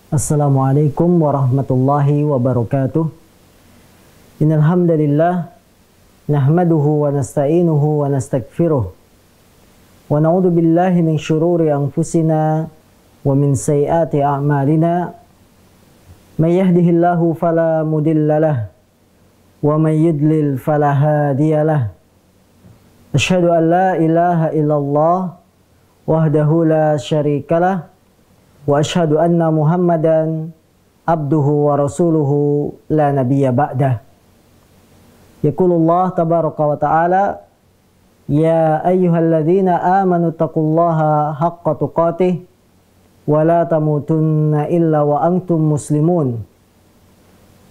Assalamualaikum warahmatullahi wabarakatuh. Innal hamdalillah nahmaduhu wa nasta'inuhu wa nastaghfiruh wa na'udzu billahi min syururi anfusina wa min sayyiati a'malina. May yahdihillahu fala mudhillalah wa may yudlil fala hadiyalah. Asyhadu an la ilaha illallah wahdahu la syarikalah wa asyhadu anna Muhammadan abduhu wa rasuluhu la nabiyya ba'dah. Yaqulullah tabaraka wa ta'ala, ya ayyuhalladzina amanu taqullaha haqqa tuqatih wa la tamutunna illa wa antum muslimun.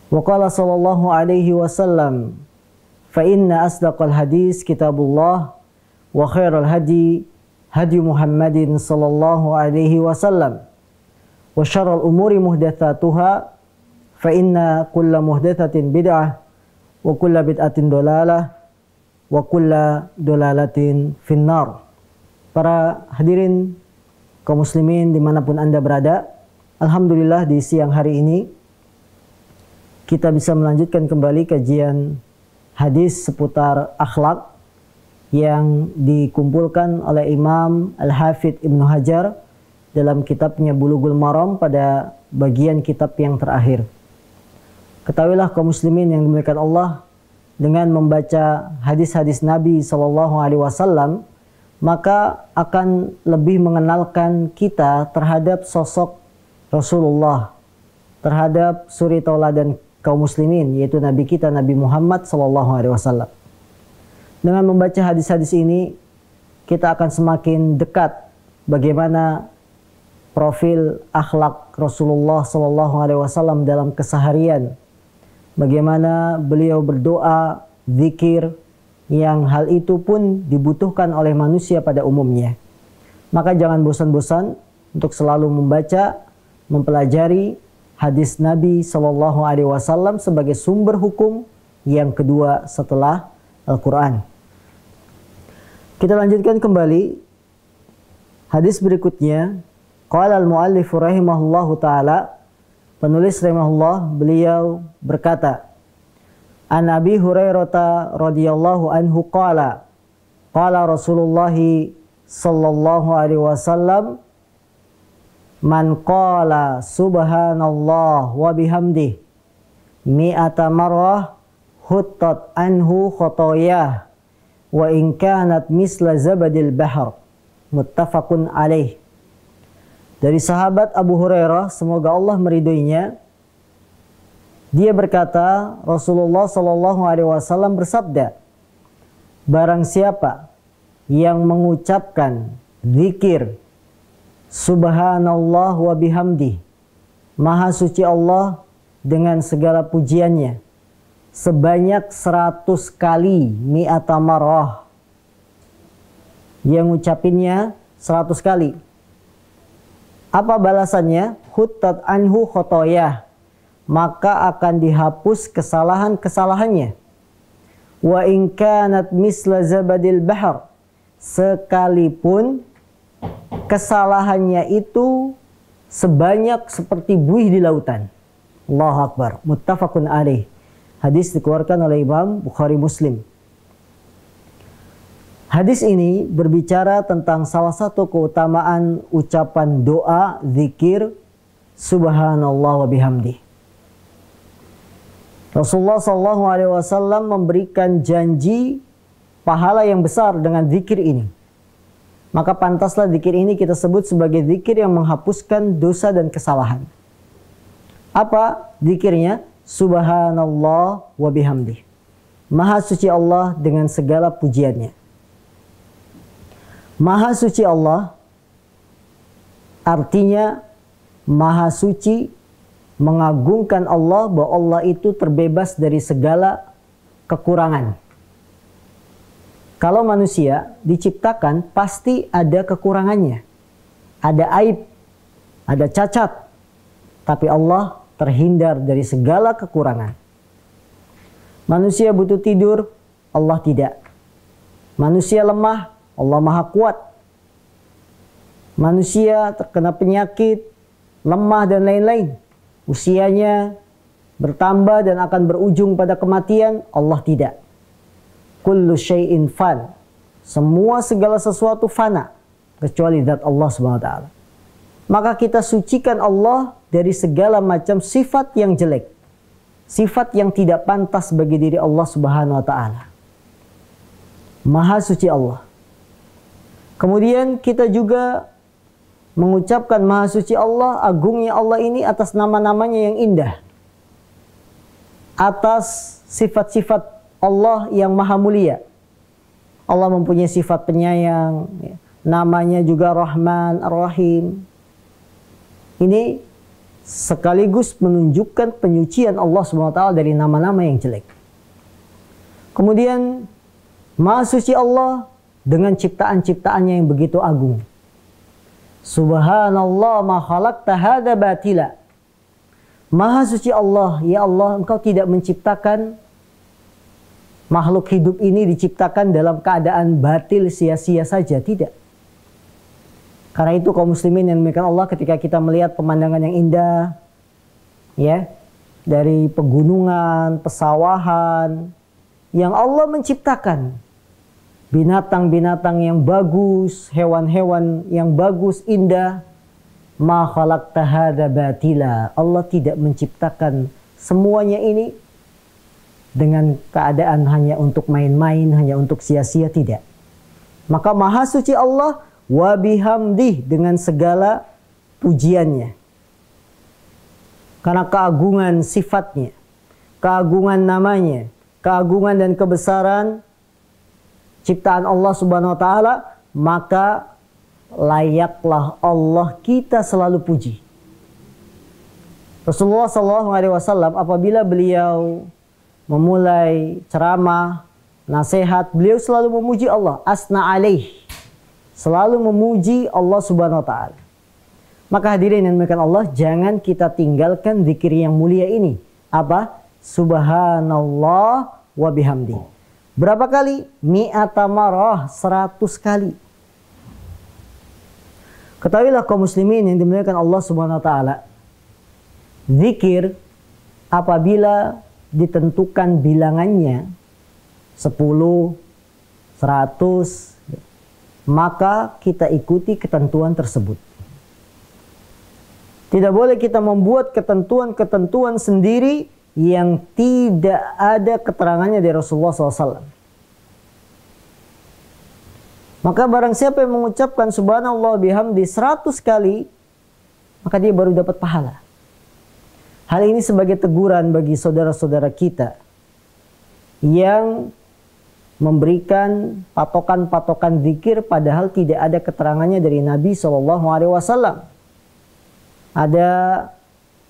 Wa qala sallallahu alaihi wasallam, fa inna asdaqal hadis kitabullah wa khairal hadi hadi Muhammadin sallallahu alaihi wasallam. Wa syarrul umuri muhdatsatuha, fa inna kulla muhdatsatin bid'ah wa kulla bid'atin dolalah wa kulla dolalatin finnar. Para hadirin kaum muslimin dimanapun Anda berada, alhamdulillah di siang hari ini kita bisa melanjutkan kembali kajian hadis seputar akhlak yang dikumpulkan oleh Imam Al-Hafidh Ibnu Hajar dalam kitabnya Bulughul Maram pada bagian kitab yang terakhir. Ketahuilah kaum muslimin yang dimuliakan Allah, dengan membaca hadis-hadis Nabi SAW, maka akan lebih mengenalkan kita terhadap sosok Rasulullah, terhadap suri tauladan kaum muslimin, yaitu Nabi kita Nabi Muhammad SAW. Dengan membaca hadis-hadis ini, kita akan semakin dekat bagaimana profil akhlak Rasulullah SAW dalam keseharian. Bagaimana beliau berdoa, zikir, yang hal itu pun dibutuhkan oleh manusia pada umumnya. Maka jangan bosan-bosan untuk selalu membaca, mempelajari hadis Nabi SAW sebagai sumber hukum yang kedua setelah Al-Quran. Kita lanjutkan kembali hadis berikutnya. Qala al-muallif rahimahullahu ta'ala, penulis rahimahullah, beliau berkata, An Abi Hurairah radhiyallahu anhu qala, qala Rasulullah sallallahu alaihi wasallam, man qala subhanallah wa bihamdih mi'ata marrah huttat anhu khotoyah wa in kanat misla zabadil bahr. Muttafaqun alaih. Dari sahabat Abu Hurairah, semoga Allah meridhoinya, dia berkata, Rasulullah Shallallahu Alaihi Wasallam bersabda, barang siapa yang mengucapkan zikir Subhanallah wa bihamdi, Maha suci Allah dengan segala pujiannya, sebanyak 100 kali mi'ata marrah, dia ngucapinnya 100 kali. Apa balasannya? Huttat anhu khotoyah, maka akan dihapus kesalahan-kesalahannya. Wa in kanat misla zabadil bahr, sekalipun kesalahannya itu sebanyak seperti buih di lautan. Allahu Akbar. Muttafaqun alaih. Hadis dikeluarkan oleh Imam Bukhari Muslim. Hadis ini berbicara tentang salah satu keutamaan ucapan doa, zikir, subhanallah wa bihamdi. Rasulullah SAW memberikan janji pahala yang besar dengan zikir ini. Maka pantaslah zikir ini kita sebut sebagai zikir yang menghapuskan dosa dan kesalahan. Apa zikirnya? Subhanallah wa bihamdi. Maha suci Allah dengan segala pujiannya. Maha suci Allah artinya maha suci, mengagungkan Allah, bahwa Allah itu terbebas dari segala kekurangan. Kalau manusia diciptakan pasti ada kekurangannya, ada aib, ada cacat. Tapi Allah terhindar dari segala kekurangan. Manusia butuh tidur, Allah tidak. Manusia lemah, Allah maha kuat. Manusia terkena penyakit, lemah dan lain-lain. Usianya bertambah dan akan berujung pada kematian. Allah tidak. Kullu syai'in fan. Semua segala sesuatu fana kecuali zat Allah Subhanahu wa taala. Maka kita sucikan Allah dari segala macam sifat yang jelek. Sifat yang tidak pantas bagi diri Allah Subhanahu wa taala. Maha suci Allah. Kemudian kita juga mengucapkan maha suci Allah, agungnya Allah ini atas nama-namanya yang indah. Atas sifat-sifat Allah yang maha mulia. Allah mempunyai sifat penyayang, namanya juga Rahman, Ar-Rahim. Ini sekaligus menunjukkan penyucian Allah SWT dari nama-nama yang jelek. Kemudian maha suci Allah dengan ciptaan-ciptaannya yang begitu agung. Subhanallah ma khalaqta hadza batila. Maha suci Allah, ya Allah, Engkau tidak menciptakan makhluk hidup ini diciptakan dalam keadaan batil sia-sia saja, tidak. Karena itu kaum muslimin yang dimuliakan Allah, ketika kita melihat pemandangan yang indah, ya, dari pegunungan, pesawahan, yang Allah menciptakan, binatang-binatang yang bagus, hewan-hewan yang bagus, indah, ma khalaqta hadza batila. Allah tidak menciptakan semuanya ini dengan keadaan hanya untuk main-main, hanya untuk sia-sia, tidak. Maka maha suci Allah wa bihamdih, dengan segala pujiannya. Karena keagungan sifatnya, keagungan namanya, keagungan dan kebesaran ciptaan Allah Subhanahu wa taala, maka layaklah Allah kita selalu puji. Rasulullah SAW apabila beliau memulai ceramah, nasihat, beliau selalu memuji Allah, asna alaih, selalu memuji Allah Subhanahu wa taala. Maka hadirin yang dimuliakan Allah, jangan kita tinggalkan zikir yang mulia ini. Apa? Subhanallah wa bihamdi. Berapa kali? Mi'ata marah, 100 kali. Ketahuilah kaum muslimin yang dimuliakan Allah Subhanahu wa taala, zikir apabila ditentukan bilangannya 10, 100, maka kita ikuti ketentuan tersebut. Tidak boleh kita membuat ketentuan-ketentuan sendiri yang tidak ada keterangannya dari Rasulullah SAW. Maka barang siapa yang mengucapkan subhanallah bihamdi 100 kali, maka dia baru dapat pahala. Hal ini sebagai teguran bagi saudara-saudara kita yang memberikan patokan-patokan zikir padahal tidak ada keterangannya dari Nabi SAW. Ada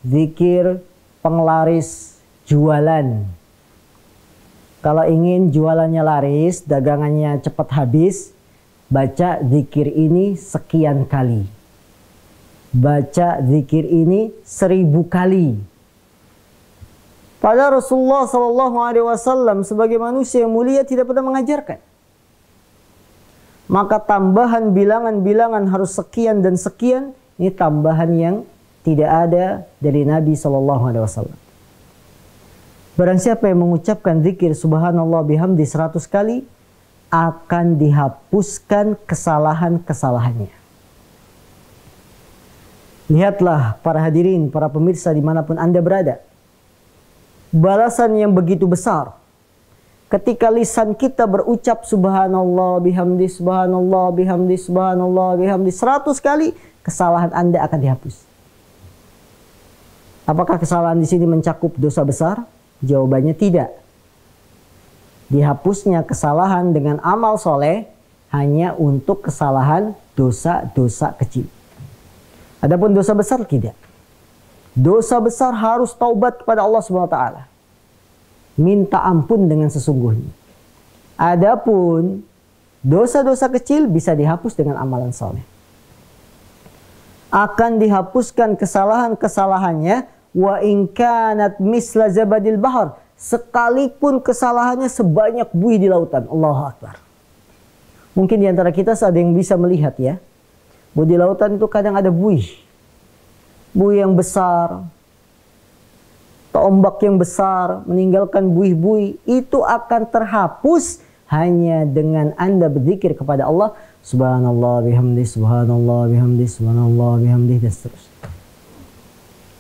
zikir penglaris jualan. Kalau ingin jualannya laris, dagangannya cepat habis, baca zikir ini sekian kali. Baca zikir ini 1000 kali. Padahal Rasulullah SAW sebagai manusia yang mulia tidak pernah mengajarkan. Maka tambahan bilangan-bilangan harus sekian dan sekian, ini tambahan yang tidak ada dari Nabi SAW. Barang siapa yang mengucapkan zikir subhanallah bihamdi 100 kali, akan dihapuskan kesalahan-kesalahannya. Lihatlah para hadirin, para pemirsa dimanapun Anda berada. Balasan yang begitu besar ketika lisan kita berucap subhanallah bihamdi subhanallah bihamdi subhanallah bihamdi 100 kali, kesalahan Anda akan dihapus. Apakah kesalahan di sini mencakup dosa besar? Jawabannya tidak. Dihapusnya kesalahan dengan amal soleh hanya untuk kesalahan dosa-dosa kecil. Adapun dosa besar tidak. Dosa besar harus taubat kepada Allah SWT. Minta ampun dengan sesungguhnya. Adapun dosa-dosa kecil bisa dihapus dengan amalan soleh. Akan dihapuskan kesalahan-kesalahannya wa in kanat misla zabadil bahar, sekalipun kesalahannya sebanyak buih di lautan. Allahu Akbar. Mungkin di antara kita ada yang bisa melihat ya, buih di lautan itu kadang ada buih. buih yang besar, ombak yang besar, meninggalkan buih-buih, itu akan terhapus hanya dengan Anda berzikir kepada Allah. Subhanallah bihamdi, subhanallah bihamdi, subhanallah bihamdi, dan seterusnya.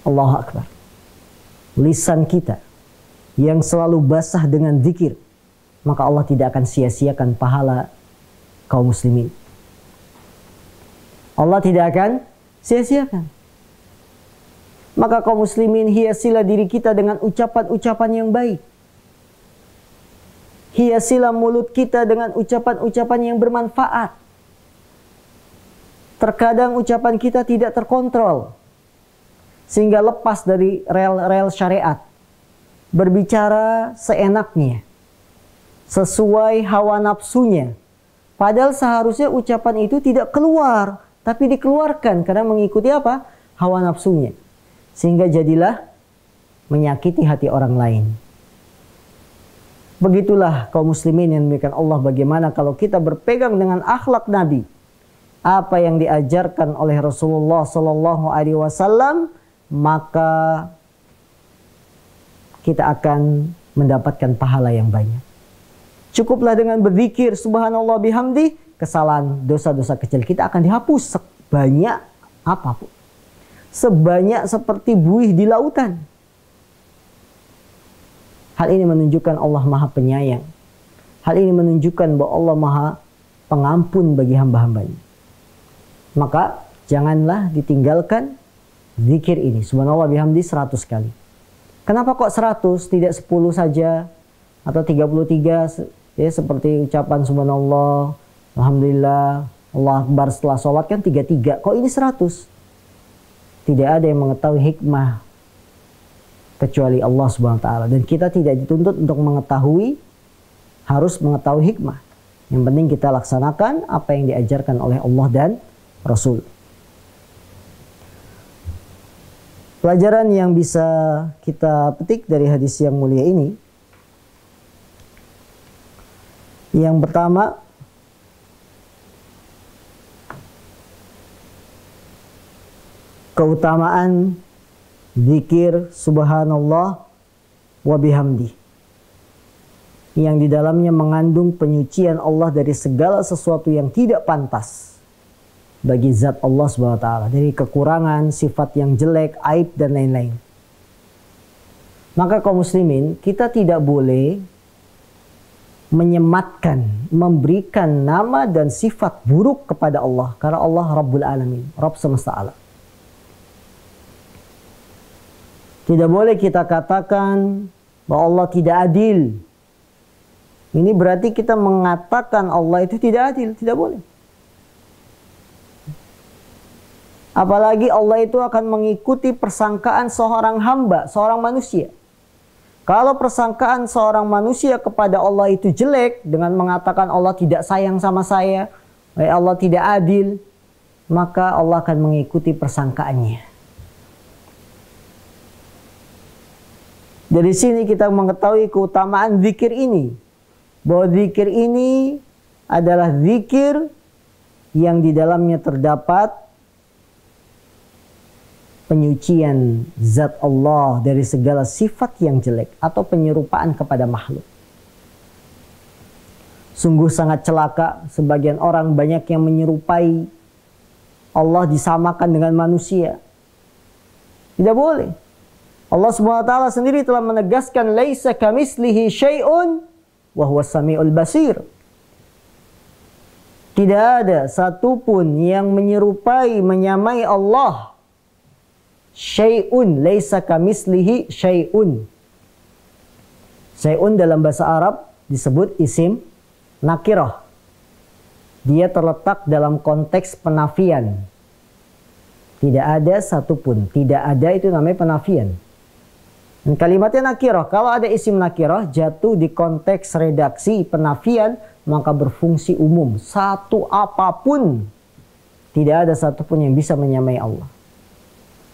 Allahu Akbar. Lisan kita yang selalu basah dengan zikir, maka Allah tidak akan sia-siakan pahala kaum muslimin. Allah tidak akan sia-siakan. Maka kaum muslimin, hiasilah diri kita dengan ucapan-ucapan yang baik. Hiasilah mulut kita dengan ucapan-ucapan yang bermanfaat. Terkadang ucapan kita tidak terkontrol, sehingga lepas dari rel-rel syariat. Berbicara seenaknya, sesuai hawa nafsunya. Padahal seharusnya ucapan itu tidak keluar, tapi dikeluarkan karena mengikuti apa? Hawa nafsunya. Sehingga jadilah menyakiti hati orang lain. Begitulah kaum muslimin yang demikian Allah, bagaimana kalau kita berpegang dengan akhlak Nabi, apa yang diajarkan oleh Rasulullah Sallallahu Alaihi Wasallam, maka kita akan mendapatkan pahala yang banyak. Cukuplah dengan berzikir subhanallah bihamdi, kesalahan dosa-dosa kecil kita akan dihapus sebanyak apapun. Sebanyak seperti buih di lautan. Hal ini menunjukkan Allah Maha Penyayang. Hal ini menunjukkan bahwa Allah Maha Pengampun bagi hamba-hambanya. Maka janganlah ditinggalkan zikir ini. Subhanallah bihamdi 100 kali. Kenapa kok 100? Tidak 10 saja atau 33 ya, seperti ucapan subhanallah, alhamdulillah, Allah Akbar setelah sholat kan 33. Kok ini 100? Tidak ada yang mengetahui hikmah kecuali Allah Subhanahu wa taala, dan kita tidak dituntut untuk mengetahui, harus mengetahui hikmah. Yang penting kita laksanakan apa yang diajarkan oleh Allah dan Rasul. Pelajaran yang bisa kita petik dari hadis yang mulia ini, yang pertama, keutamaan zikir subhanallah wa bihamdi, yang di dalamnya mengandung penyucian Allah dari segala sesuatu yang tidak pantas bagi zat Allah Subhanahu wa taala, dari kekurangan, sifat yang jelek, aib dan lain-lain. Maka kaum muslimin, kita tidak boleh menyematkan, memberikan nama dan sifat buruk kepada Allah, karena Allah Rabbul Alamin, Rabb semesta alam. Tidak boleh kita katakan bahwa Allah tidak adil. Ini berarti kita mengatakan Allah itu tidak adil. Tidak boleh. Apalagi Allah itu akan mengikuti persangkaan seorang hamba, seorang manusia. Kalau persangkaan seorang manusia kepada Allah itu jelek, dengan mengatakan Allah tidak sayang sama saya, Allah tidak adil, maka Allah akan mengikuti persangkaannya. Dari sini kita mengetahui keutamaan zikir ini. Bahwa zikir ini adalah zikir yang di dalamnya terdapat penyucian zat Allah dari segala sifat yang jelek atau penyerupaan kepada makhluk. Sungguh sangat celaka sebagian orang banyak yang menyerupai Allah, disamakan dengan manusia. Tidak boleh. Allah SWT sendiri telah menegaskan laisa kamitslihi syai'un wa huwas samiul basir. Tidak ada satupun yang menyerupai, menyamai Allah. Syai'un, laisa kamitslihi syai'un. Syai'un dalam bahasa Arab disebut isim nakirah. Dia terletak dalam konteks penafian. Tidak ada satupun, tidak ada itu namanya penafian. Dan kalimatnya nakirah. Kalau ada isim nakirah jatuh di konteks redaksi penafian, maka berfungsi umum. Satu apapun, tidak ada satupun yang bisa menyamai Allah.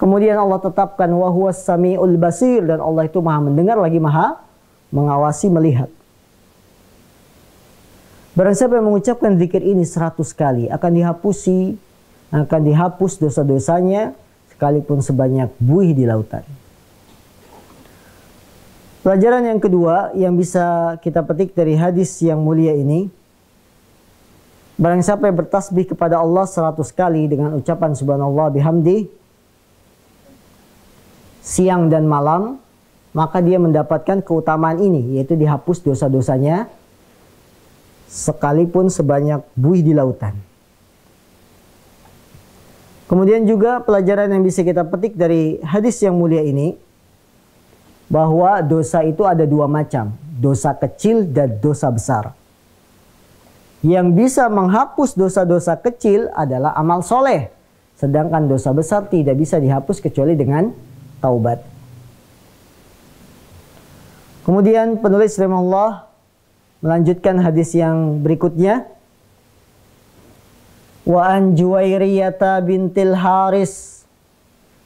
Kemudian Allah tetapkan wa huwas samiul basir, dan Allah itu maha mendengar lagi maha mengawasi, melihat. Barang siapa yang mengucapkan zikir ini 100 kali, akan dihapus dosa-dosanya sekalipun sebanyak buih di lautan. Pelajaran yang kedua yang bisa kita petik dari hadis yang mulia ini, barang siapa yang bertasbih kepada Allah 100 kali dengan ucapan subhanallah bihamdi siang dan malam, maka dia mendapatkan keutamaan ini, yaitu dihapus dosa-dosanya sekalipun sebanyak buih di lautan. Kemudian juga pelajaran yang bisa kita petik dari hadis yang mulia ini, bahwa dosa itu ada dua macam, dosa kecil dan dosa besar. Yang bisa menghapus dosa-dosa kecil adalah amal soleh, sedangkan dosa besar tidak bisa dihapus kecuali dengan taubat. Kemudian penulis rahimahullah melanjutkan hadis yang berikutnya. Wa an Juwairiyah bintil Haris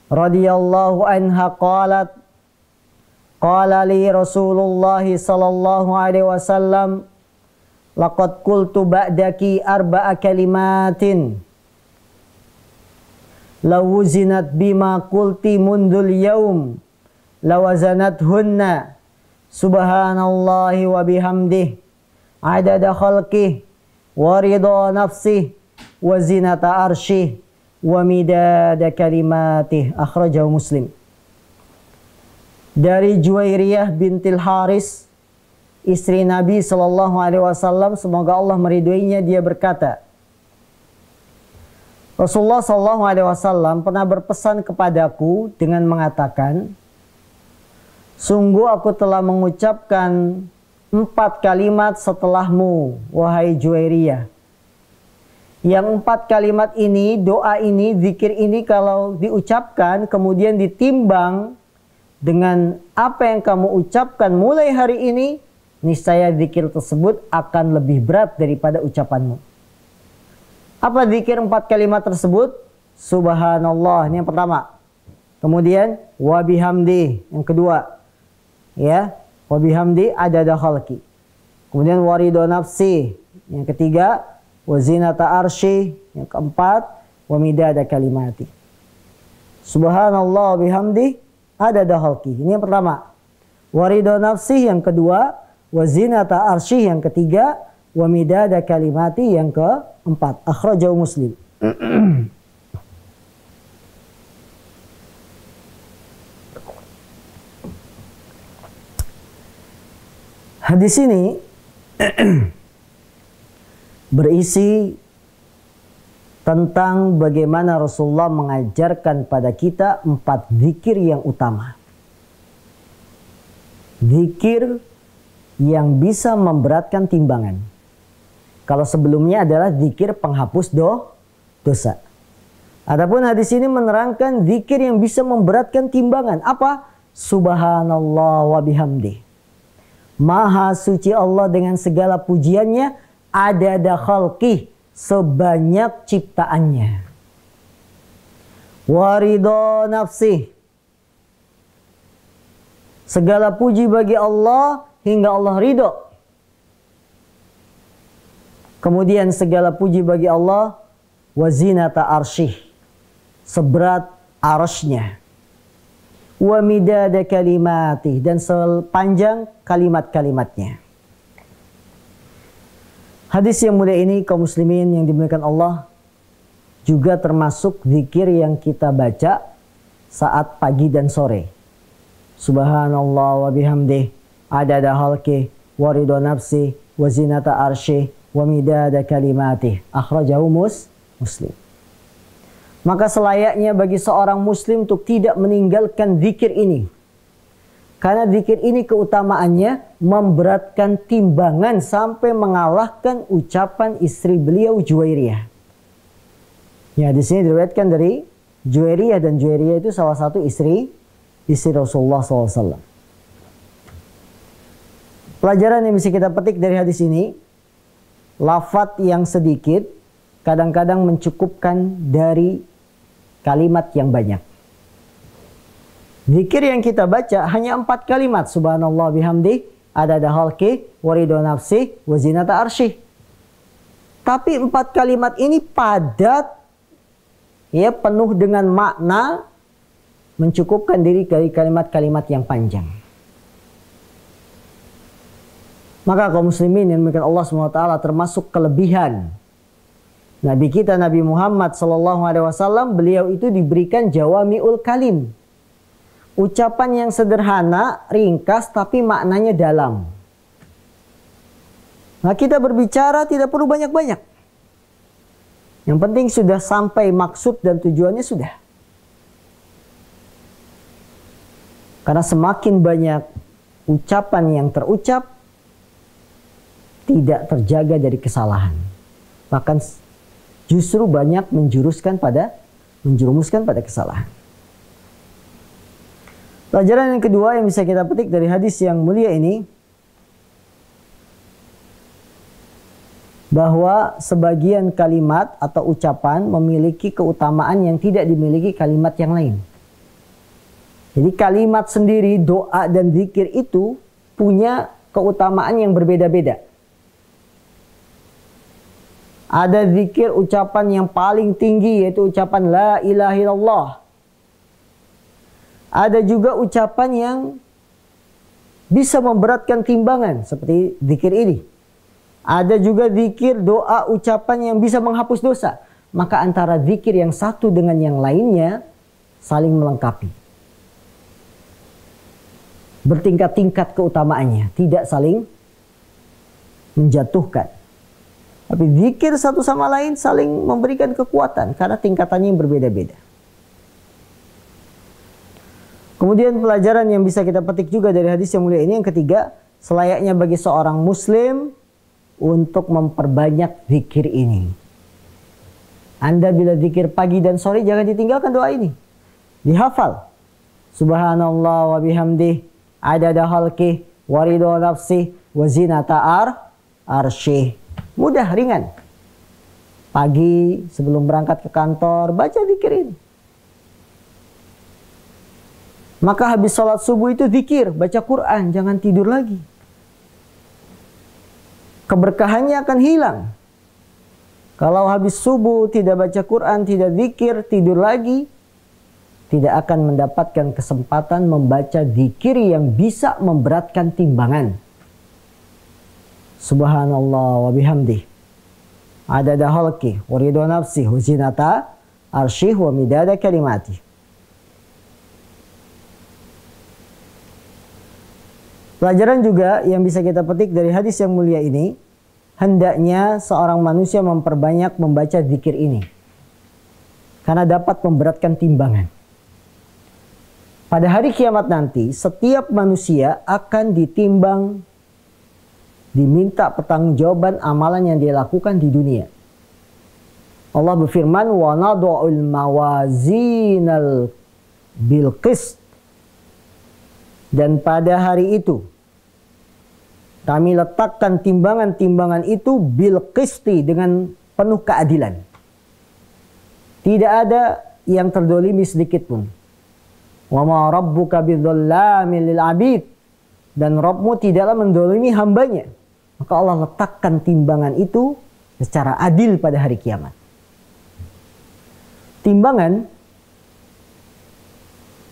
radhiyallahu anha qalat qala li Rasulullah sallallahu alaihi wasallam laqad qultu ba'daki arba'a kalimatin law wuzinat bima qulti mundul yaum lawazanathunna subhanallahi wa bihamdihi adada khalqihi wa ridha nafsihi wa zinata arsyih wa midada kalimatih. Akhrajahu Muslim. Dari Juwairiyah bintil Haris, istri Nabi SAW, semoga Allah meridhoinya, dia berkata, Rasulullah SAW pernah berpesan kepadaku dengan mengatakan, sungguh aku telah mengucapkan 4 kalimat setelahmu, wahai Juwairiyah. Yang 4 kalimat ini, doa ini, zikir ini kalau diucapkan kemudian ditimbang dengan apa yang kamu ucapkan mulai hari ini, niscaya zikir tersebut akan lebih berat daripada ucapanmu. Apa zikir 4 kalimat tersebut? Subhanallah, ini yang pertama. Kemudian wa bihamdi, yang kedua. Ya, wa bihamdi adada khalqi. Kemudian waridho nafsi, yang ketiga. Wa zinata arsy, yang keempat, wa midada kalimati. Subhanallah bihamdi adada khalqi. Ini yang pertama. Wa ridha nafsi yang kedua, wa zinata arsy yang ketiga, wa midada kalimati yang keempat. Akhrajahu Muslim. Hadis ini berisi tentang bagaimana Rasulullah mengajarkan pada kita 4 zikir yang utama. Zikir yang bisa memberatkan timbangan. Kalau sebelumnya adalah zikir penghapus dosa. Adapun hadis ini menerangkan zikir yang bisa memberatkan timbangan. Apa? Subhanallah wa bihamdi. Maha suci Allah dengan segala pujiannya, adada khalqih, sebanyak ciptaannya. Waridho nafsih, segala puji bagi Allah hingga Allah ridho. Kemudian segala puji bagi Allah, wazinata arsyih, seberat arasy-Nya. Wa midada kalimatih, dan sepanjang kalimat-kalimatnya. Hadis yang mulia ini, kaum muslimin yang dimuliakan Allah, juga termasuk zikir yang kita baca saat pagi dan sore. Subhanallah wa bihamdih adada khalqih wa ridha nafsi wa zinata arsyih wa midada kalimatih. Akhrajahu Muslim. Maka selayaknya bagi seorang muslim untuk tidak meninggalkan zikir ini. Karena zikir ini keutamaannya memberatkan timbangan sampai mengalahkan ucapan istri beliau Juwairiyah. Ya, di sini diriwayatkan dari Juwairiyah, dan Juwairiyah itu salah satu istri Rasulullah SAW. Pelajaran yang bisa kita petik dari hadis ini, lafaz yang sedikit kadang-kadang mencukupkan dari kalimat yang banyak. Zikir yang kita baca hanya 4 kalimat. Subhanallah bihamdi adada khalqih wa ridha nafsi wa zinata arsyih. Tapi 4 kalimat ini padat, ya, penuh dengan makna mencukupkan diri dari kalimat-kalimat yang panjang. Maka kaum muslimin yang dimuliakan Allah SWT, termasuk kelebihan Nabi kita Nabi Muhammad SAW, beliau itu diberikan jawami'ul kalim. Ucapan yang sederhana, ringkas, tapi maknanya dalam. Nah, kita berbicara tidak perlu banyak-banyak. Yang penting sudah sampai maksud dan tujuannya sudah. Karena semakin banyak ucapan yang terucap, tidak terjaga dari kesalahan. Bahkan justru banyak menjerumuskan pada kesalahan. Pelajaran yang kedua yang bisa kita petik dari hadis yang mulia ini, bahwa sebagian kalimat atau ucapan memiliki keutamaan yang tidak dimiliki kalimat yang lain. Jadi kalimat sendiri, doa dan zikir itu punya keutamaan yang berbeda-beda. Ada zikir ucapan yang paling tinggi, yaitu ucapan la ilaha illallah. Ada juga ucapan yang bisa memberatkan timbangan, seperti zikir ini. Ada juga zikir, doa, ucapan yang bisa menghapus dosa. Maka antara zikir yang satu dengan yang lainnya saling melengkapi. Bertingkat-tingkat keutamaannya, tidak saling menjatuhkan. Tapi zikir satu sama lain saling memberikan kekuatan karena tingkatannya yang berbeda-beda. Kemudian pelajaran yang bisa kita petik juga dari hadis yang mulia ini, yang ketiga, selayaknya bagi seorang muslim untuk memperbanyak zikir ini. Anda bila zikir pagi dan sore, jangan ditinggalkan doa ini. Dihafal. Subhanallah wa bihamdih, adada khalqih, wa ridha nafsih, wa zinata arsyih. Mudah, ringan. Pagi sebelum berangkat ke kantor, baca zikirin. Maka habis sholat subuh itu zikir, baca Quran, jangan tidur lagi. Keberkahannya akan hilang. Kalau habis subuh tidak baca Quran, tidak zikir, tidur lagi, tidak akan mendapatkan kesempatan membaca zikir yang bisa memberatkan timbangan. Subhanallah wa bihamdih, adada khalqih, wa ridha nafsih, wa zinata arsyih, wa midada kalimatih. Pelajaran juga yang bisa kita petik dari hadis yang mulia ini, hendaknya seorang manusia memperbanyak membaca zikir ini. Karena dapat memberatkan timbangan. Pada hari kiamat nanti, setiap manusia akan ditimbang, diminta pertanggungjawaban amalan yang dia lakukan di dunia. Allah berfirman, wa nad'ul mawazinal bil qist. Dan pada hari itu kami letakkan timbangan-timbangan itu bil qisti, dengan penuh keadilan. Tidak ada yang terdolimi sedikit pun. Wa ma rabbuka bidzallamin lil abid. Dan Rabbmu tidaklah mendolimi hambanya. Maka Allah letakkan timbangan itu secara adil pada hari kiamat. Timbangan,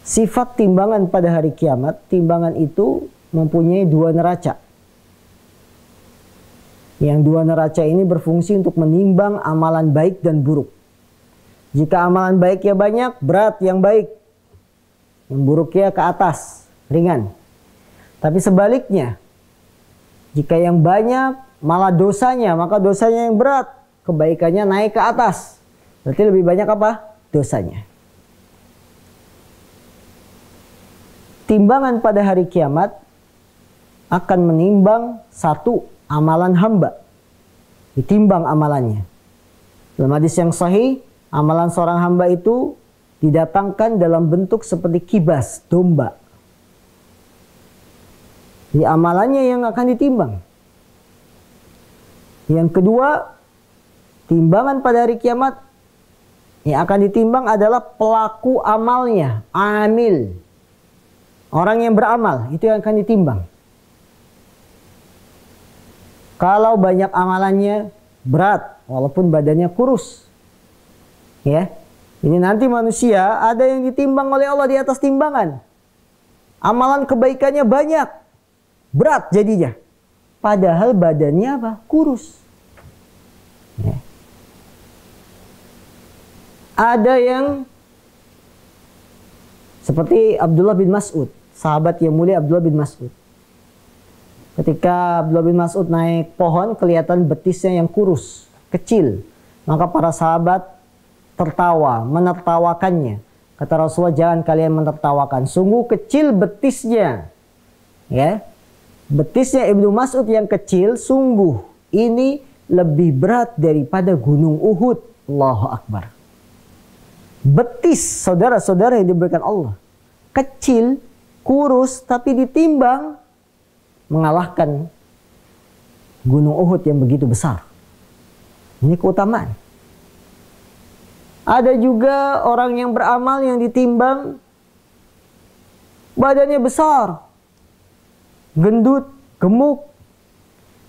sifat timbangan pada hari kiamat, timbangan itu mempunyai dua neraca. Yang dua neraca ini berfungsi untuk menimbang amalan baik dan buruk. Jika amalan baiknya banyak, berat yang baik. Yang buruknya ke atas, ringan. Tapi sebaliknya, jika yang banyak malah dosanya, maka dosanya yang berat, kebaikannya naik ke atas. Berarti lebih banyak apa? Dosanya. Timbangan pada hari kiamat akan menimbang satu amalan hamba. Ditimbang amalannya. Dalam hadis yang sahih, amalan seorang hamba itu didatangkan dalam bentuk seperti kibas domba. Di amalannya yang akan ditimbang. Yang kedua, timbangan pada hari kiamat yang akan ditimbang adalah pelaku amalnya, amil. Orang yang beramal, itu yang akan ditimbang. Kalau banyak amalannya berat, walaupun badannya kurus, ya, Ini nanti manusia ada yang ditimbang oleh Allah di atas timbangan. Amalan kebaikannya banyak, berat jadinya. Padahal badannya apa? Kurus. Ya. Ada yang seperti Abdullah bin Mas'ud, sahabat yang mulia Abdullah bin Mas'ud. Ketika Abdullah bin Mas'ud naik pohon, kelihatan betisnya yang kurus, kecil. Maka para sahabat tertawa, menertawakannya. Kata Rasulullah, jangan kalian menertawakan. Sungguh kecil betisnya. Ya. Betisnya Ibnu Mas'ud yang kecil, sungguh ini lebih berat daripada gunung Uhud. Allahu Akbar. Betis, saudara-saudara yang diberikan Allah. Kecil, kurus, tapi ditimbang mengalahkan gunung Uhud yang begitu besar. Ini keutamaan. Ada juga orang yang beramal yang ditimbang badannya besar, gendut, gemuk.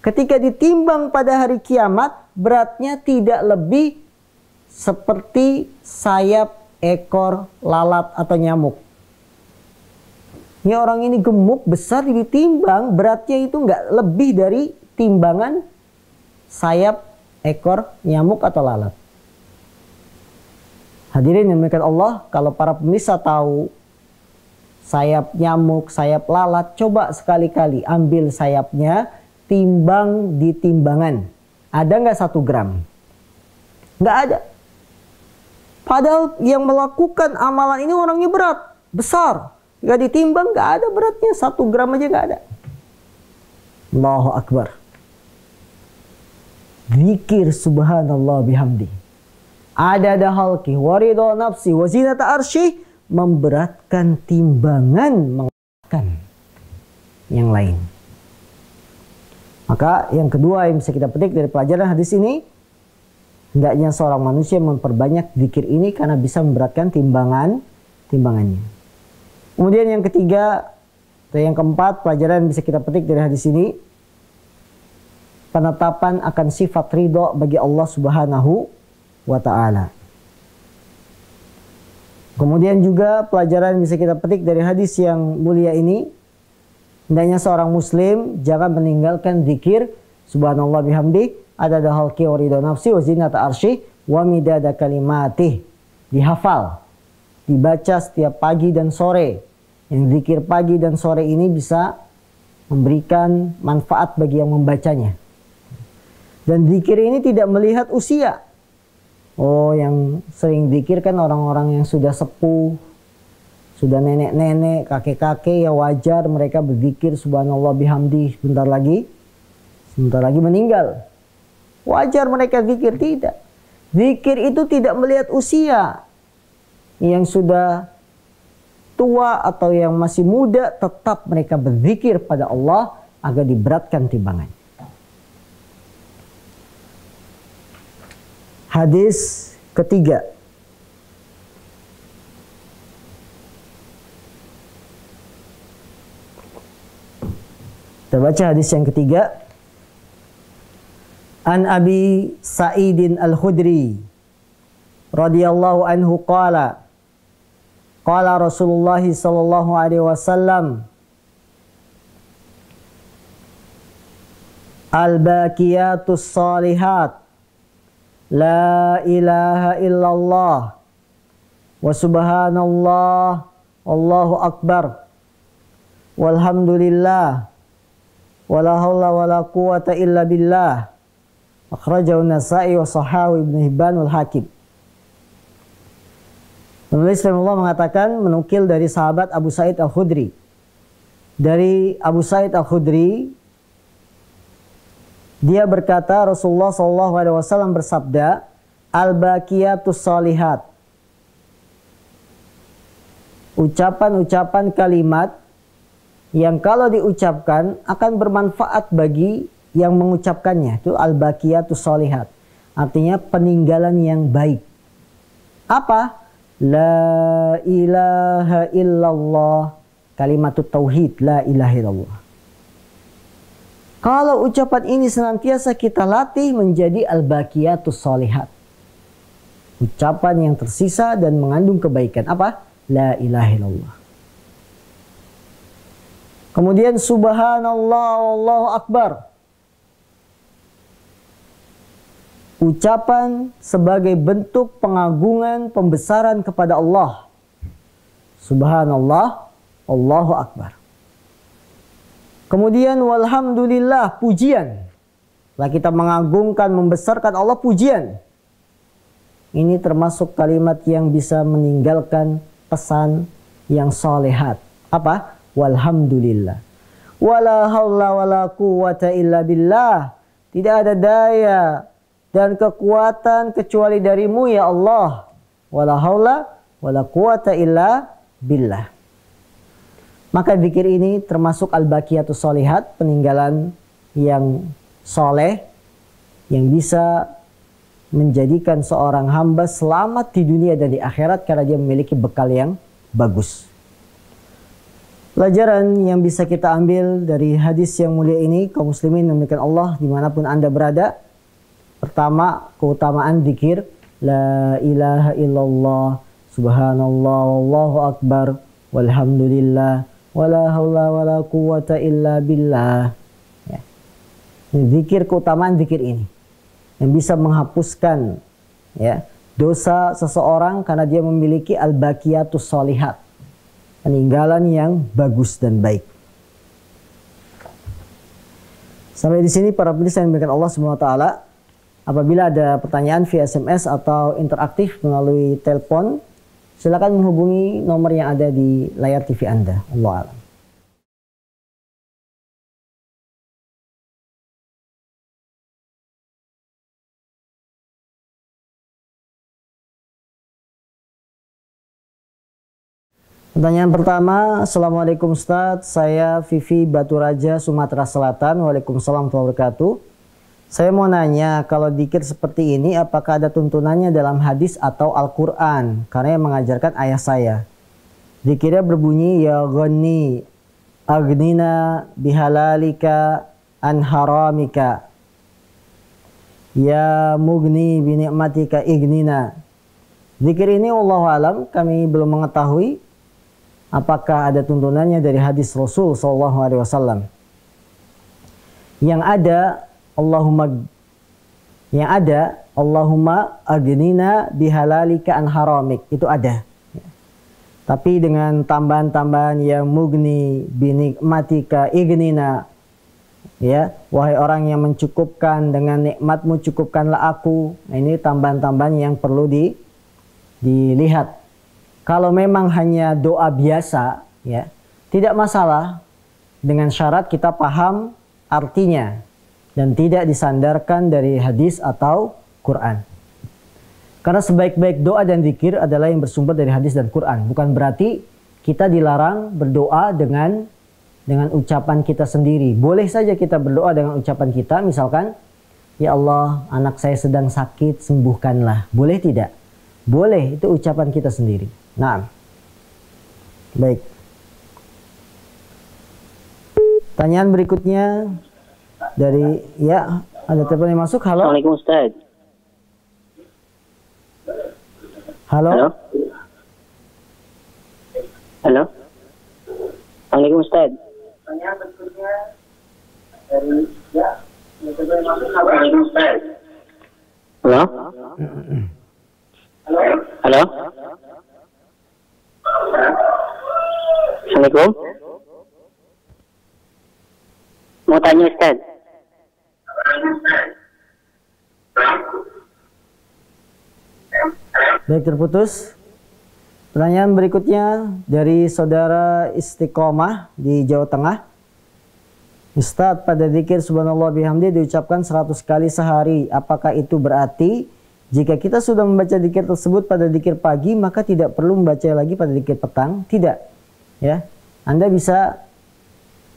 Ketika ditimbang pada hari kiamat, beratnya tidak lebih seperti sayap ekor lalat atau nyamuk. Ini orang ini gemuk, besar, ditimbang, beratnya itu nggak lebih dari timbangan sayap ekor nyamuk atau lalat. Hadirin yang dimuliakan Allah, kalau para pemirsa tahu sayap nyamuk, sayap lalat, coba sekali-kali ambil sayapnya, timbang di timbangan. Ada nggak 1 gram? Nggak ada. Padahal yang melakukan amalan ini orangnya berat, besar. Nggak ditimbang, nggak ada beratnya, 1 gram aja nggak ada. Allahu Akbar. Zikir subhanallah bihamdi. Ada halki, waridho nafsi, wazinata arsyih, memberatkan timbangan mengalahkan yang lain. Maka yang kedua yang bisa kita petik dari pelajaran hadis ini, hendaknya seorang manusia memperbanyak zikir ini karena bisa memberatkan timbangannya. Kemudian yang ketiga atau yang keempat, pelajaran yang bisa kita petik dari hadis ini, penetapan akan sifat ridho bagi Allah Subhanahu wa ta'ala. Kemudian juga pelajaran yang bisa kita petik dari hadis yang mulia ini, hendaknya seorang muslim jangan meninggalkan zikir subhanallah bihamdi, adada halqi wa ridha nafsi wa zinata arsyih wa midada kalimatih. Dihafal, dibaca setiap pagi dan sore. Yang zikir pagi dan sore ini bisa memberikan manfaat bagi yang membacanya. Dan zikir ini tidak melihat usia. Oh, yang sering zikir kan orang-orang yang sudah sepuh, sudah nenek-nenek, kakek-kakek, ya wajar mereka berzikir subhanallah bihamdi sebentar lagi meninggal. Wajar mereka zikir, tidak. Zikir itu tidak melihat usia. Yang sudah tua atau yang masih muda, tetap mereka berzikir pada Allah agar diberatkan timbangan. Hadis ketiga. Kita baca hadis yang ketiga. An Abi Sa'idin Al-Khudri radhiyallahu anhu qala qala Rasulullah sallallahu alaihi wasallam al-baqiyatus salihat la ilaha illallah wa subhanallah wallahu akbar walhamdulillah wala haula wala quwata illa billah. Akhrajahu Nasa'i wa sahahu Ibnu Hibban wal Hakim. Penulis rahimahullah mengatakan, menukil dari sahabat Abu Sa'id Al-Khudri. Dari Abu Sa'id Al-Khudri, dia berkata, Rasulullah SAW bersabda, al-baqiyatus salihat. Ucapan-ucapan kalimat yang kalau diucapkan akan bermanfaat bagi yang mengucapkannya. Itu al-baqiyatus salihat. Artinya peninggalan yang baik. Apa? La ilaha illallah. Kalimatut tauhid. La ilaha illallah. Kalau ucapan ini senantiasa kita latih menjadi al-baqiyatus salihat. ucapan yang tersisa dan mengandung kebaikan. Apa? La ilaha illallah. Kemudian subhanallah wallahu akbar. Ucapan sebagai bentuk pengagungan, pembesaran kepada Allah. Subhanallah wallahu akbar. Kemudian walhamdulillah, pujian. Setelah kita mengagungkan, membesarkan Allah, pujian. Ini termasuk kalimat yang bisa meninggalkan pesan yang solehat. Apa? Walhamdulillah. Wala haula wala quwata illa billah. Tidak ada daya dan kekuatan kecuali darimu ya Allah. Wala haula wala quwata illa billah. Maka zikir ini termasuk al-baqiyatus sholihat, peninggalan yang soleh, yang bisa menjadikan seorang hamba selamat di dunia dan di akhirat karena dia memiliki bekal yang bagus. Pelajaran yang bisa kita ambil dari hadis yang mulia ini, kaum muslimin demikian Allah dimanapun Anda berada. Pertama, keutamaan zikir la ilaha illallah, subhanallah wallahu akbar, walhamdulillah, wala haula wala quwata illa billah. Ya. Zikir, keutamaan zikir ini yang bisa menghapuskan ya dosa seseorang karena dia memiliki al-baqiyatus sholihat, peninggalan yang bagus dan baik. Sampai di sini para pemirsa yang dimuliakan Allah Subhanahu wa taala. Apabila ada pertanyaan via SMS atau interaktif melalui telepon, silakan menghubungi nomor yang ada di layar TV Anda. Allahu a'lam. Pertanyaan pertama, Assalamualaikum Ustadz, saya Vivi Batu Raja, Sumatera Selatan. Waalaikumsalam warahmatullahi wabarakatuh. Saya mau nanya, kalau dzikir seperti ini apakah ada tuntunannya dalam hadis atau Al-Quran? Karena yang mengajarkan ayah saya. Dzikirnya berbunyi, ya ghani agnina bihalalika an haramika, ya mugni binikmatika ignina. Dzikir ini wallahu alam, kami belum mengetahui apakah ada tuntunannya dari hadis Rasul SAW. Yang ada Allahumma agnina bihalalika an haramik, itu ada. Tapi dengan tambahan-tambahan yang mugni binikmatika ignina, ya, wahai orang yang mencukupkan dengan nikmatmu cukupkanlah aku. Nah, ini tambahan-tambahan yang perlu dilihat. Kalau memang hanya doa biasa, ya, tidak masalah dengan syarat kita paham artinya dan tidak disandarkan dari hadis atau Quran. Karena sebaik-baik doa dan zikir adalah yang bersumber dari hadis dan Quran. Bukan berarti kita dilarang berdoa dengan ucapan kita sendiri. Boleh saja kita berdoa dengan ucapan kita, misalkan, ya Allah, anak saya sedang sakit, sembuhkanlah. Boleh tidak? Boleh, itu ucapan kita sendiri. Nah, baik. Pertanyaan berikutnya dari, ya, ada telepon yang masuk. Halo. Assalamualaikum Ustaz. Halo. Halo. Halo. Assalamualaikum Ustaz. Pertanyaan berikutnya dari, ya, ada telepon yang masuk. Assalamualaikum Ustaz. Halo. Halo. Halo. Assalamualaikum. Mau tanya Ustaz. Baik, terputus. Pertanyaan berikutnya dari saudara Istiqomah di Jawa Tengah. Ustadz, pada zikir subhanallah bihamdi diucapkan 100 kali sehari. Apakah itu berarti jika kita sudah membaca zikir tersebut pada zikir pagi, maka tidak perlu membaca lagi pada zikir petang? Tidak. Ya, Anda bisa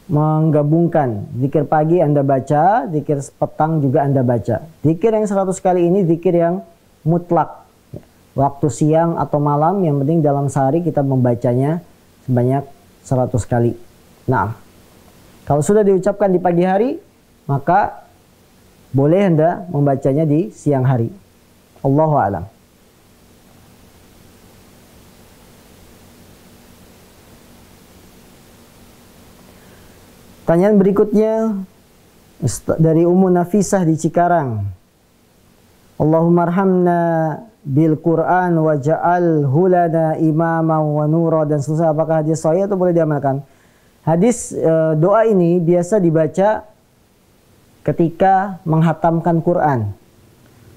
menggabungkan zikir pagi Anda baca, zikir petang juga Anda baca. Zikir yang 100 kali ini zikir yang mutlak. Waktu siang atau malam, yang penting dalam sehari kita membacanya sebanyak 100 kali. Nah, kalau sudah diucapkan di pagi hari, maka boleh Anda membacanya di siang hari. Allahu a'lam. Pertanyaan berikutnya dari Ummu Nafisah di Cikarang. Allahumma arhamna bil Quran wa ja'alhu lana imaman wa nura, dan seterusnya. Apakah hadis sahih atau boleh diamalkan? Hadis doa ini biasa dibaca ketika menghatamkan Quran.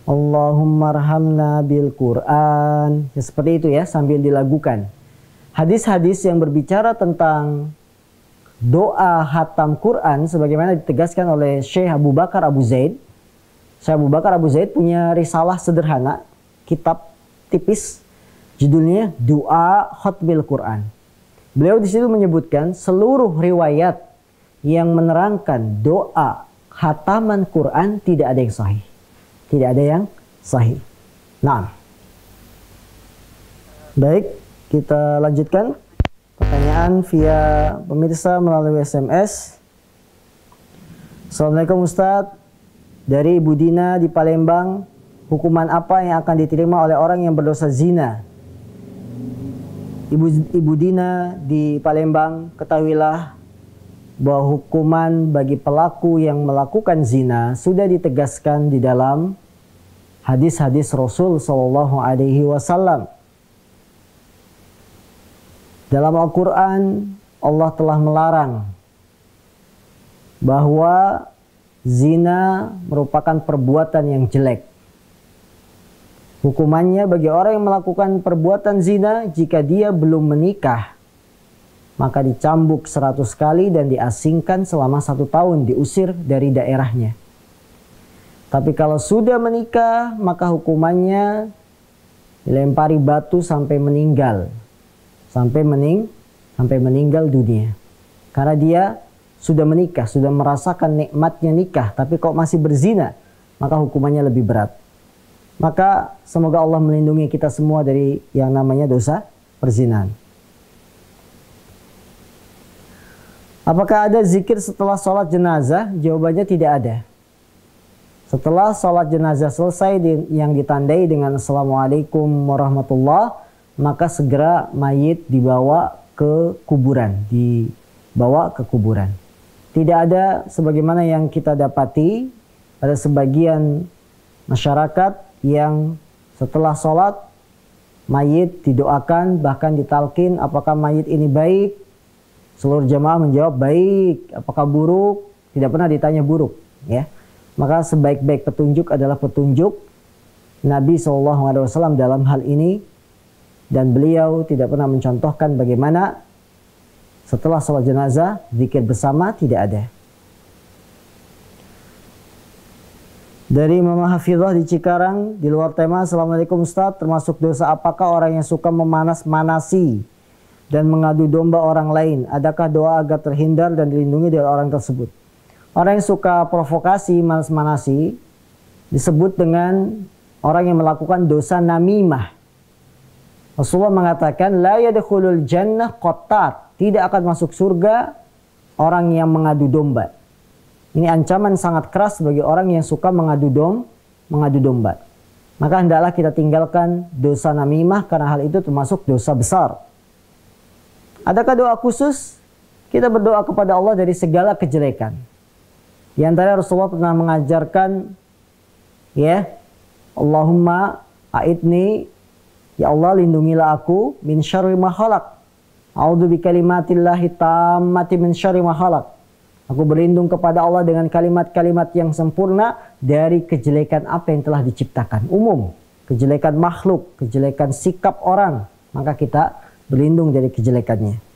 Allahumma arhamna bil Quran, ya, seperti itu ya, sambil dilagukan. Hadis-hadis yang berbicara tentang doa hatam Quran sebagaimana ditegaskan oleh Syekh Abu Bakar Abu Zaid. Syekh Abu Bakar Abu Zaid punya risalah sederhana, kitab tipis, judulnya Doa Khatmil Quran. Beliau di situ menyebutkan seluruh riwayat yang menerangkan doa khataman Quran tidak ada yang sahih. Tidak ada yang sahih. Nah, baik, kita lanjutkan pertanyaan via pemirsa melalui SMS. Assalamualaikum Ustadz, dari Ibu Dina di Palembang, hukuman apa yang akan diterima oleh orang yang berdosa zina? Ibu Dina di Palembang, ketahuilah bahwa hukuman bagi pelaku yang melakukan zina sudah ditegaskan di dalam hadis-hadis Rasul Shallallahu Alaihi Wasallam. Dalam Al-Quran, Allah telah melarang bahwa zina merupakan perbuatan yang jelek. Hukumannya bagi orang yang melakukan perbuatan zina, jika dia belum menikah, maka dicambuk 100 kali dan diasingkan selama 1 tahun, diusir dari daerahnya. Tapi kalau sudah menikah, maka hukumannya dilempari batu sampai meninggal. Sampai meninggal dunia. Karena dia sudah menikah, sudah merasakan nikmatnya nikah, tapi kok masih berzina, maka hukumannya lebih berat. Maka semoga Allah melindungi kita semua dari yang namanya dosa perzinahan. Apakah ada zikir setelah sholat jenazah? Jawabannya tidak ada. Setelah sholat jenazah selesai yang ditandai dengan Assalamualaikum warahmatullah, maka segera mayit dibawa ke kuburan. Tidak ada sebagaimana yang kita dapati pada sebagian masyarakat yang setelah sholat mayit didoakan, bahkan ditalkin apakah mayit ini baik. Seluruh jamaah menjawab baik. Apakah buruk? Tidak pernah ditanya buruk, ya. Maka sebaik-baik petunjuk adalah petunjuk Nabi SAW dalam hal ini, dan beliau tidak pernah mencontohkan bagaimana setelah sholat jenazah zikir bersama, tidak ada. Dari Mama Hafizah di Cikarang, di luar tema, Assalamualaikum Ustaz, termasuk dosa apakah orang yang suka memanas-manasi dan mengadu domba orang lain? Adakah doa agar terhindar dan dilindungi dari orang tersebut? Orang yang suka provokasi, manas-manasi, disebut dengan orang yang melakukan dosa namimah. Rasulullah mengatakan, la yadkhulul jannah qattat, tidak akan masuk surga orang yang mengadu domba. Ini ancaman sangat keras bagi orang yang suka mengadu domba. Maka hendaklah kita tinggalkan dosa namimah, karena hal itu termasuk dosa besar. Adakah doa khusus? Kita berdoa kepada Allah dari segala kejelekan. Di antara Rasulullah pernah mengajarkan, ya, Allahumma a'idni, ya Allah lindungilah aku min syarri ma khalaq. A'udzu bikalimatillahi tammati min syarri ma khalaq. Aku berlindung kepada Allah dengan kalimat-kalimat yang sempurna dari kejelekan apa yang telah diciptakan. Umum, kejelekan makhluk, kejelekan sikap orang, maka kita berlindung dari kejelekannya.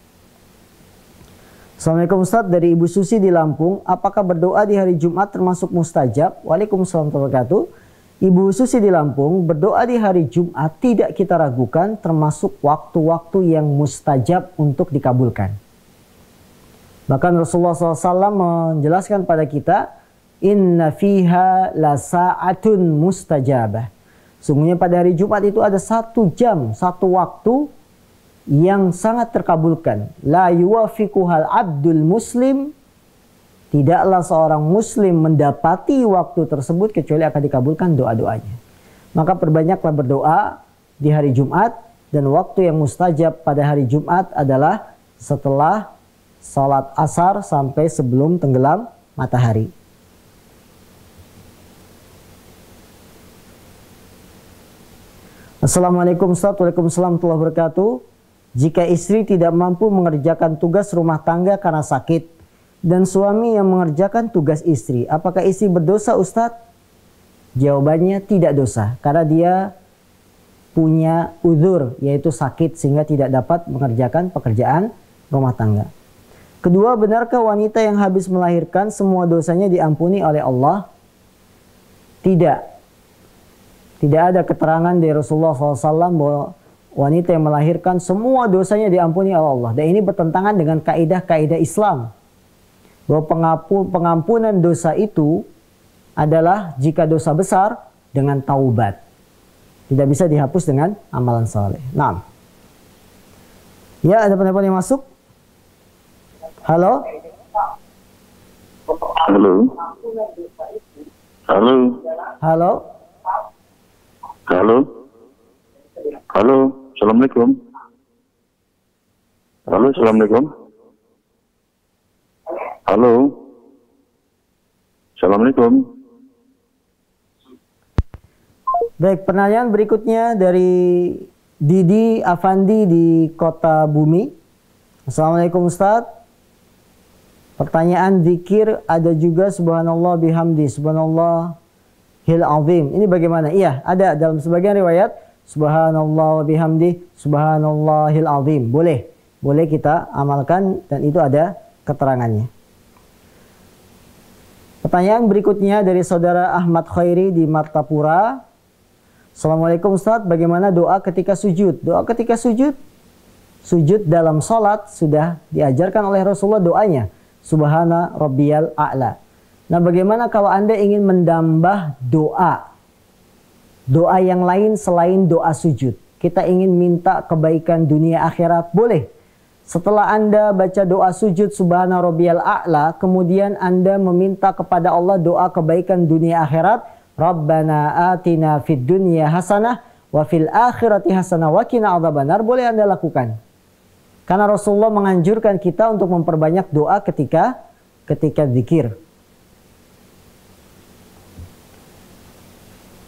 Assalamualaikum Ustaz, dari Ibu Susi di Lampung, apakah berdoa di hari Jumat termasuk mustajab? Waalaikumsalam warahmatullahi wabarakatuh. Ibu Susi di Lampung, berdoa di hari Jumat tidak kita ragukan termasuk waktu-waktu yang mustajab untuk dikabulkan. Bahkan Rasulullah SAW menjelaskan pada kita, inna fiha la sa'atun mustajabah. Sungguhnya pada hari Jumat itu ada 1 jam, 1 waktu yang sangat terkabulkan. La yuwafiquhal abdul muslim, tidaklah seorang muslim mendapati waktu tersebut kecuali akan dikabulkan doa-doanya. Maka perbanyaklah berdoa di hari Jumat, dan waktu yang mustajab pada hari Jumat adalah setelah salat asar sampai sebelum tenggelam matahari. Assalamualaikum Ustaz. Waalaikumsalam warahmatullahi wabarakatuh. Jika istri tidak mampu mengerjakan tugas rumah tangga karena sakit dan suami yang mengerjakan tugas istri, apakah istri berdosa Ustaz? Jawabannya tidak dosa, karena dia punya uzur, yaitu sakit sehingga tidak dapat mengerjakan pekerjaan rumah tangga. Kedua, benarkah wanita yang habis melahirkan semua dosanya diampuni oleh Allah? Tidak. Tidak ada keterangan dari Rasulullah SAW bahwa wanita yang melahirkan semua dosanya diampuni oleh Allah. Dan ini bertentangan dengan kaidah-kaidah Islam. Bahwa pengampunan dosa itu adalah jika dosa besar dengan taubat. Tidak bisa dihapus dengan amalan saleh. Nah. Ya, ada penelpon yang masuk? Halo? Halo. Halo. Halo? Halo. Halo. Assalamualaikum. Halo. Assalamualaikum. Halo. Assalamualaikum. Baik, pertanyaan berikutnya dari Didi Afandi di Kota Bumi. Assalamualaikum Ustaz. Pertanyaan zikir ada juga subhanallah bihamdi, subhanallahil azim. Ini bagaimana? Iya, ada dalam sebagian riwayat subhanallah bihamdi, subhanallahil azim. Boleh. Boleh kita amalkan dan itu ada keterangannya. Pertanyaan berikutnya dari saudara Ahmad Khairi di Martapura. Assalamualaikum Ustaz, bagaimana doa ketika sujud? Doa ketika sujud? Sujud dalam sholat sudah diajarkan oleh Rasulullah doanya. Subhana rabbiyal a'la. Nah, bagaimana kalau Anda ingin menambah doa? Doa yang lain selain doa sujud. Kita ingin minta kebaikan dunia akhirat, boleh. Setelah Anda baca doa sujud Subhana rabbiyal a'la, kemudian Anda meminta kepada Allah doa kebaikan dunia akhirat. Rabbana atina fid dunya hasanah wa fil akhirati hasanah wa qina adzabannar, boleh Anda lakukan. Karena Rasulullah menganjurkan kita untuk memperbanyak doa ketika zikir.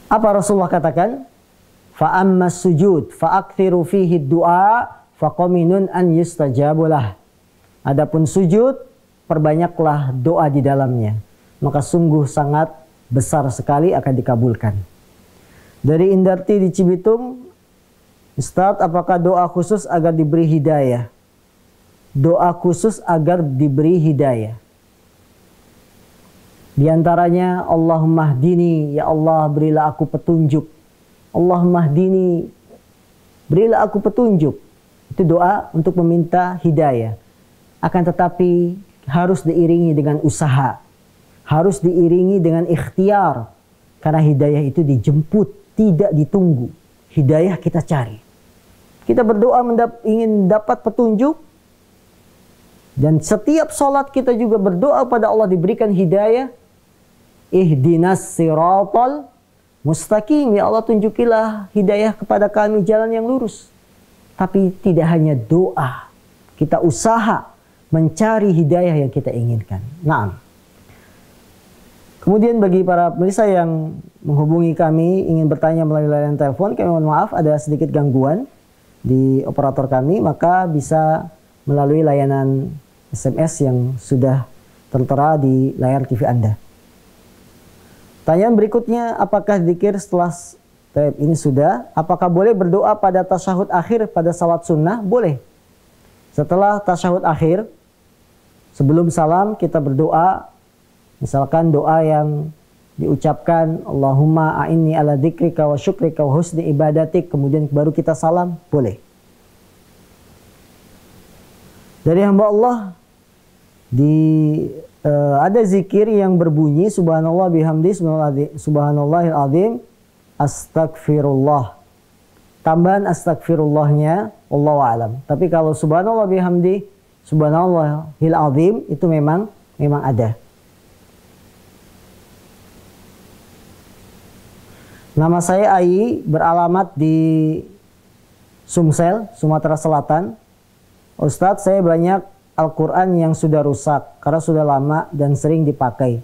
Apa Rasulullah katakan? Fa ammas sujud fa aktsiru fihi du'a fa qaminun an yustajabulah. Adapun sujud, perbanyaklah doa di dalamnya, maka sungguh sangat besar sekali akan dikabulkan. Dari Indarti di Cibitung, Ustaz, apakah doa khusus agar diberi hidayah? Doa khusus agar diberi hidayah. Di antaranya, Allahumma hdini, ya Allah berilah aku petunjuk. Allahumma hdini, berilah aku petunjuk. Itu doa untuk meminta hidayah. Akan tetapi harus diiringi dengan usaha. Harus diiringi dengan ikhtiar. Karena hidayah itu dijemput, tidak ditunggu. Hidayah kita cari. Kita berdoa ingin dapat petunjuk. Dan setiap sholat kita juga berdoa pada Allah diberikan hidayah. Ihdinas siratal mustaqim. Ya Allah, tunjukilah hidayah kepada kami jalan yang lurus. Tapi tidak hanya doa. Kita usaha mencari hidayah yang kita inginkan. Naam. Kemudian bagi para pemirsa yang menghubungi kami ingin bertanya melalui layanan telepon, kami mohon maaf ada sedikit gangguan di operator kami, maka bisa melalui layanan SMS yang sudah tertera di layar TV Anda. Pertanyaan berikutnya, apakah zikir setelah ini sudah, apakah boleh berdoa pada tasyahud akhir pada salat sunnah? Boleh. Setelah tasyahud akhir, sebelum salam kita berdoa. Misalkan doa yang diucapkan Allahumma a'inni ala dzikrika wa syukrika wa husni ibadatik, kemudian baru kita salam, boleh. Dari hamba Allah ada zikir yang berbunyi subhanallah bihamdi, subhanallahil azim, astagfirullah. Tambahan astagfirullahnya wallahu a'lam. Tapi kalau subhanallah bihamdi, subhanallahil azim itu memang ada. Nama saya Ai, beralamat di Sumsel, Sumatera Selatan. Ustadz, saya banyak Al-Quran yang sudah rusak karena sudah lama dan sering dipakai.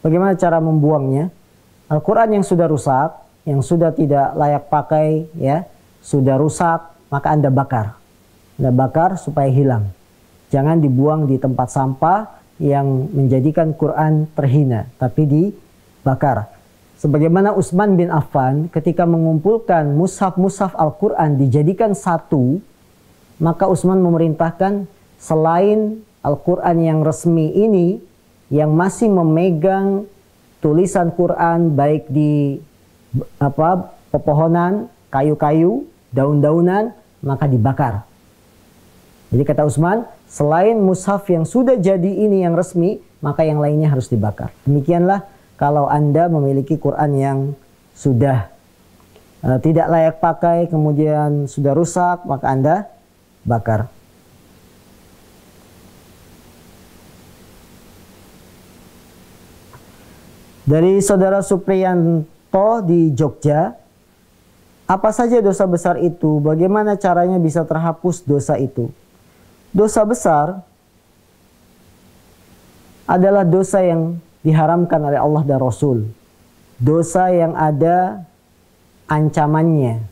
Bagaimana cara membuangnya? Al-Quran yang sudah rusak, yang sudah tidak layak pakai, ya, sudah rusak, maka Anda bakar. Anda bakar supaya hilang. Jangan dibuang di tempat sampah yang menjadikan Quran terhina, tapi dibakar. Sebagaimana Utsman bin Affan ketika mengumpulkan mushaf-mushaf Al-Quran dijadikan satu, maka Utsman memerintahkan selain Al-Quran yang resmi ini, yang masih memegang tulisan Quran baik di pepohonan, kayu-kayu, daun-daunan, maka dibakar. Jadi kata Utsman, selain mushaf yang sudah jadi ini yang resmi, maka yang lainnya harus dibakar. Demikianlah kalau Anda memiliki Quran yang sudah tidak layak pakai, kemudian sudah rusak, maka Anda bakar. Dari saudara Supriyanto di Jogja, apa saja dosa besar itu? Bagaimana caranya bisa terhapus dosa itu? Dosa besar adalah dosa yang diharamkan oleh Allah dan Rasul. Dosa yang ada ancamannya,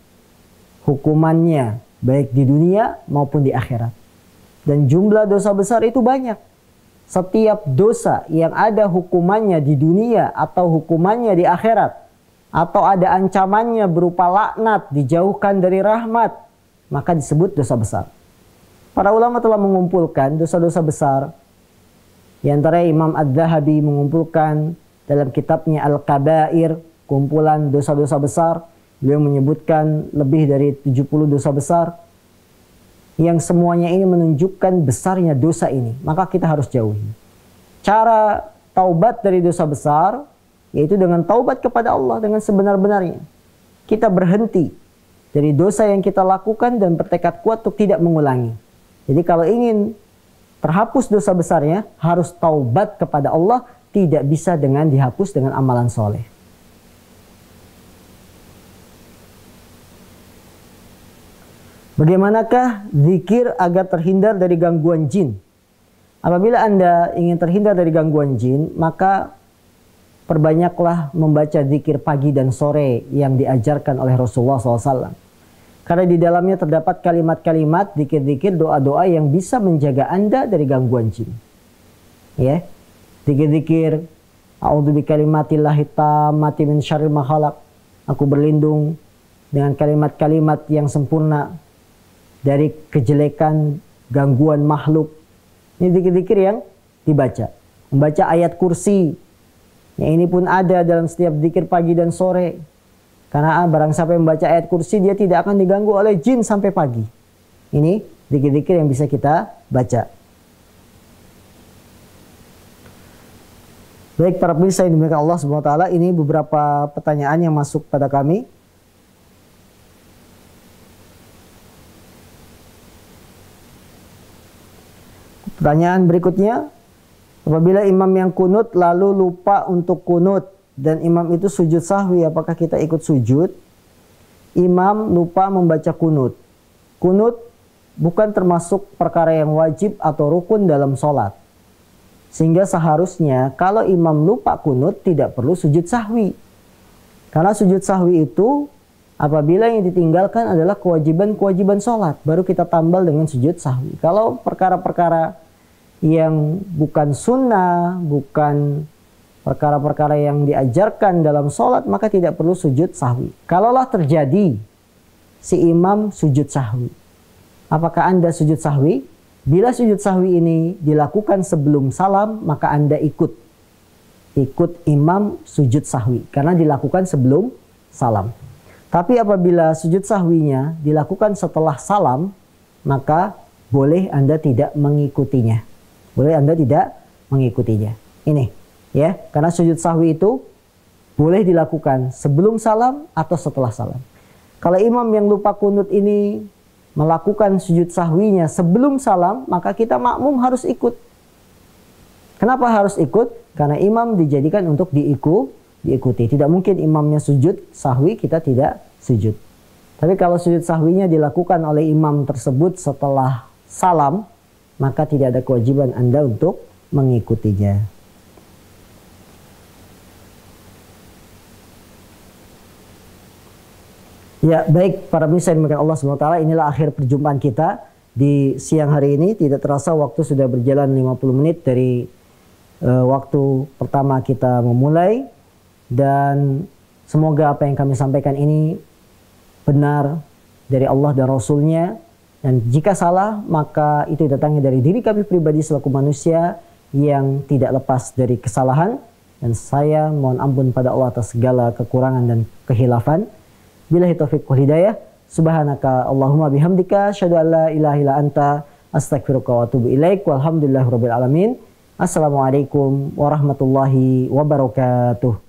hukumannya, baik di dunia maupun di akhirat. Dan jumlah dosa besar itu banyak. Setiap dosa yang ada hukumannya di dunia atau hukumannya di akhirat, atau ada ancamannya berupa laknat, dijauhkan dari rahmat, maka disebut dosa besar. Para ulama telah mengumpulkan dosa-dosa besar. Di antara Imam Adz-Dzahabi mengumpulkan dalam kitabnya Al-Kabair, kumpulan dosa-dosa besar. Beliau menyebutkan lebih dari 70 dosa besar. Yang semuanya ini menunjukkan besarnya dosa ini. Maka kita harus jauhi. Cara taubat dari dosa besar, yaitu dengan taubat kepada Allah dengan sebenar-benarnya. Kita berhenti dari dosa yang kita lakukan dan bertekad kuat untuk tidak mengulangi. Jadi kalau ingin terhapus dosa besarnya, harus taubat kepada Allah, tidak bisa dengan dihapus dengan amalan soleh. Bagaimanakah zikir agar terhindar dari gangguan jin? Apabila Anda ingin terhindar dari gangguan jin, maka perbanyaklah membaca zikir pagi dan sore yang diajarkan oleh Rasulullah SAW. Karena di dalamnya terdapat kalimat-kalimat, zikir-zikir, doa-doa yang bisa menjaga Anda dari gangguan jin. Ya, zikir-zikir, a'udzu bikalimatillahi tammati min syarril ma khalaq. Aku berlindung dengan kalimat-kalimat yang sempurna dari kejelekan gangguan makhluk. Ini zikir-zikir yang dibaca. Membaca ayat kursi. Yang ini pun ada dalam setiap zikir pagi dan sore. Karena barang siapa yang membaca ayat kursi, dia tidak akan diganggu oleh jin sampai pagi. Ini zikir-zikir yang bisa kita baca. Baik para pemirsa yang dimuliakan Allah SWT, ini beberapa pertanyaan yang masuk pada kami. Pertanyaan berikutnya, apabila imam yang kunut lalu lupa untuk kunut dan imam itu sujud sahwi, apakah kita ikut sujud? Imam lupa membaca kunut. Kunut bukan termasuk perkara yang wajib atau rukun dalam sholat. Sehingga seharusnya kalau imam lupa kunut tidak perlu sujud sahwi. Karena sujud sahwi itu apabila yang ditinggalkan adalah kewajiban-kewajiban sholat, baru kita tambal dengan sujud sahwi. Kalau perkara-perkara yang bukan sunnah, bukan perkara-perkara yang diajarkan dalam sholat, maka tidak perlu sujud sahwi. Kalaulah terjadi si imam sujud sahwi, apakah Anda sujud sahwi? Bila sujud sahwi ini dilakukan sebelum salam, maka Anda ikut imam sujud sahwi, karena dilakukan sebelum salam. Tapi apabila sujud sahwinya dilakukan setelah salam, maka boleh Anda tidak mengikutinya. Boleh Anda tidak mengikutinya. Ini ya, karena sujud sahwi itu boleh dilakukan sebelum salam atau setelah salam. Kalau imam yang lupa kunut ini melakukan sujud sahwinya sebelum salam, maka kita makmum harus ikut. Kenapa harus ikut? Karena imam dijadikan untuk diikuti. Tidak mungkin imamnya sujud sahwi, kita tidak sujud. Tapi kalau sujud sahwinya dilakukan oleh imam tersebut setelah salam, maka tidak ada kewajiban Anda untuk mengikutinya. Ya, baik para pemirsa yang dimuliakan Allah SWT, inilah akhir perjumpaan kita di siang hari ini. Tidak terasa waktu sudah berjalan 50 menit dari waktu pertama kita memulai, dan semoga apa yang kami sampaikan ini benar dari Allah dan Rasulnya, dan jika salah maka itu datangnya dari diri kami pribadi selaku manusia yang tidak lepas dari kesalahan, dan saya mohon ampun pada Allah atas segala kekurangan dan kehilafan. Billahi taufiq wal hidayah. Subhanaka Allahumma bihamdika asyhadu an la ilaha illa anta astaghfiruka wa atubu ilaik. Walhamdulillahirabbil alamin. Assalamualaikum warahmatullahi wabarakatuh.